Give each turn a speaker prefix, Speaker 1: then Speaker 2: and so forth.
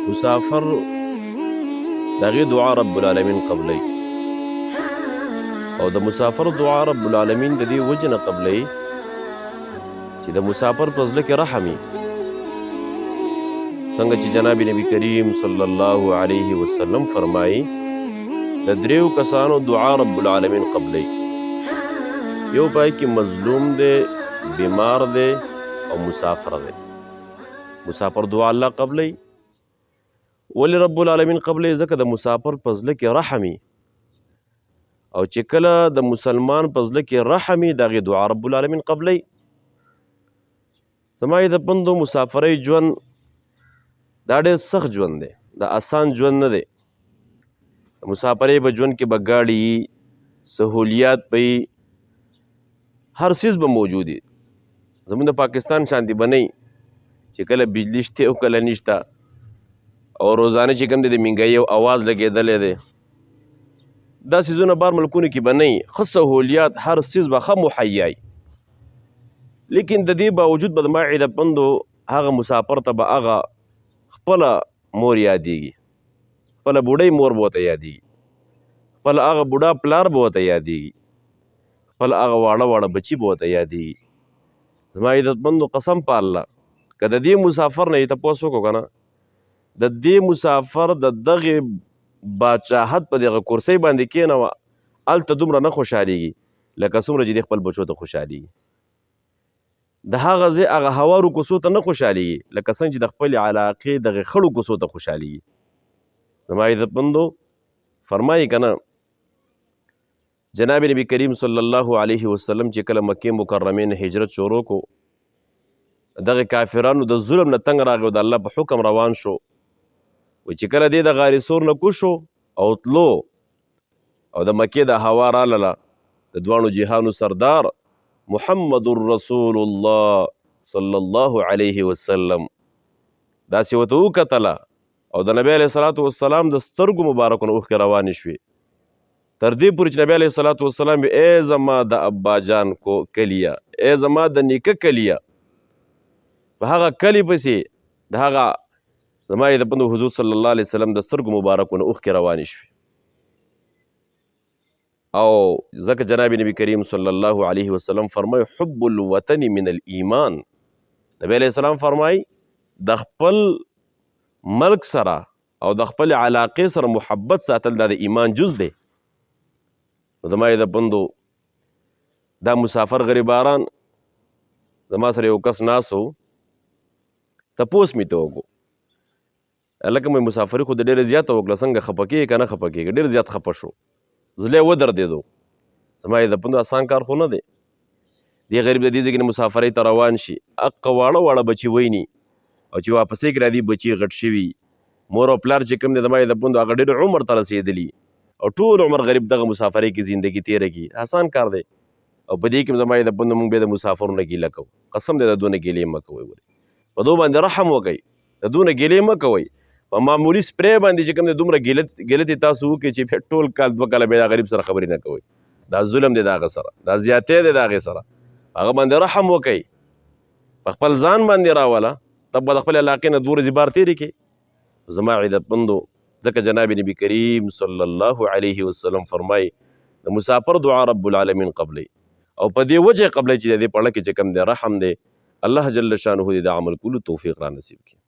Speaker 1: مسافر دغه دعا رب العالمین قبلې او د مسافر دعا رب العالمین د دې وجه نه قبلې چې د مسافر په زړه کې رحم وي، څنګه چې جناب نبی کریم صلی الله علیه وسلم فرمایي د دریو کسانو دعا رب العالمین قبلې. یو پای کې مظلوم دی، بیمار دی او مسافر دی. مسافر دعا الله قبلې. ولی رب العالمین قبلې؟ ځکه د مسافر په زړه کې رحم وي، او چې کله د مسلمان په زړه کې رحم وي د هغې دعا رب العالمین قبلې. زما د پندو مسافرۍ ژوند دا ډېر سخت ژوند دی، دا آسان ژوند نه دی. د مسافرۍ په ژوند کې به ګاډي وي، سهولیات به وي، هر څیز به موجود وي. زموږ د پاکستان شانتې به نه وي چې کله بجلي شته او کله نشته، او روزانه چې کوم دی د مهنګایي او اواز لګېدلی دی. دا څیزونه بار ملکونو کې به نه وي، ښه سهولیات، هر څیز به ښه مهیا وي. لیکن د دې باوجود به زما د پندو هغه مسافر ته به هغه خپله مور یادېږي، خپله بوډۍ مور به ورته یادېږي، خپله هغه بوډا پلار به ورته یادېږي، خپله هغه واړه واړه بچي به ورته یادېږي. زما عزتمندو قسم په الله که د دې مسافر نه یې تپوس وکړو که نه، د دې مسافر د دغې باچاحت په دغه کرسۍ باندې کښېنوه، هلته دومره نه خوشحالېږي لکه څومره چې د خپل بچو ته خوشحالېږي. د هغه ځای هغه هوارو کوڅو ته نه خوشحالېږي لکه څنګه چې د خپلې علاقې دغې خړو کوڅو ته خوشحالېږي. زما عزتمندو فرمایي که نه، جناب نبی کریم صلی الله علیه وسلم چې کله مکې مکرمې نه هجرت شروع کو، دغه کافرانو د ظلم نه تنګ راغی او د الله په حکم روان شو. وایي چې کله دې د غار سور نه کوز شو او تلو او د مکې د هوا رالله، د دواړو جهانو سردار محمد رسول الله صلی الله علیه وسلم داسې ورته وکتله او د نبی علیه صلات وسلام د سترګو مبارکو نه اوښکې روانې شوې، تر دې پورې چې نبی علیه صلات وسلام ای زما د ابا جان کو کلیه، ای زما د نیکه کلیه، په هغه کلي پسې د هغه زما د پندو حضور صلی الله علیه وسلم د سترګو مبارکو نه اوښکې روانې شوې. او ځکه جناب نبی کریم صلی الله علیه وسلم فرمایي حب الوطن من الایمان. نبی علیه السلام فرمایي د خپل ملک سره او د خپل علاقې سره محبت ساتل دا د ایمان جز دی. زما د پندو دا مسافر غریباران زما سره یو کس ناست و، تپوس مې ته وکړو هلکه مې مسافري خو د ډېره زیاته وکړه، څنګه خفه کېږې که نه خفه کېږې؟ ډېر زیات خفه شو، زړه یې ودردېدو. زما د پندو اسان کار خو نه دی. دې غریب د دې ځای کې نه مسافرۍ ته روان شي، هغه واړه واړه بچي ویني او چې واپسۍ کې راځي بچي غټ شوي، مور او پلار چې کوم دی زما د پندو هغه ډېر عمر ته رسېدلي او ټول عمر غریب دغه مسافرۍ کې زندګي تېره کړي. آسان کار دی. او په دې کې زما د پندو موږ بیا د مسافرو نه ګیله کوو. قسم دی د دونه ګیلې مه کوئ، په دو باندې رحم وکئ، د دونه ګیلې مه کوئ. په معمولي سپری باندې چې کوم دی دومره ګیلتې تاسو وکړئ چې بیا ټول کال 2 کاله بیا د غریب سره خبرې نه کوئ. دا ظلم دی د هغه سره، دا زیاتی دی د هغې سره. هغه باندې رحم وکئ، په خپل ځان باندې راوله، تب به د خپل علاقې نه 2 ورځې بار تېرې کړې. زما عزتمندو ځکه جناب نبی کریم صلی الله علیه وسلم فرمایي د مسافر دعا رب العالمین قبلې، او په دې وجه قبلې چې د دې په اړه کې چې کوم دی رحم دی. الله جل شانه دې د عمل کولو توفیق را نصیب کړي.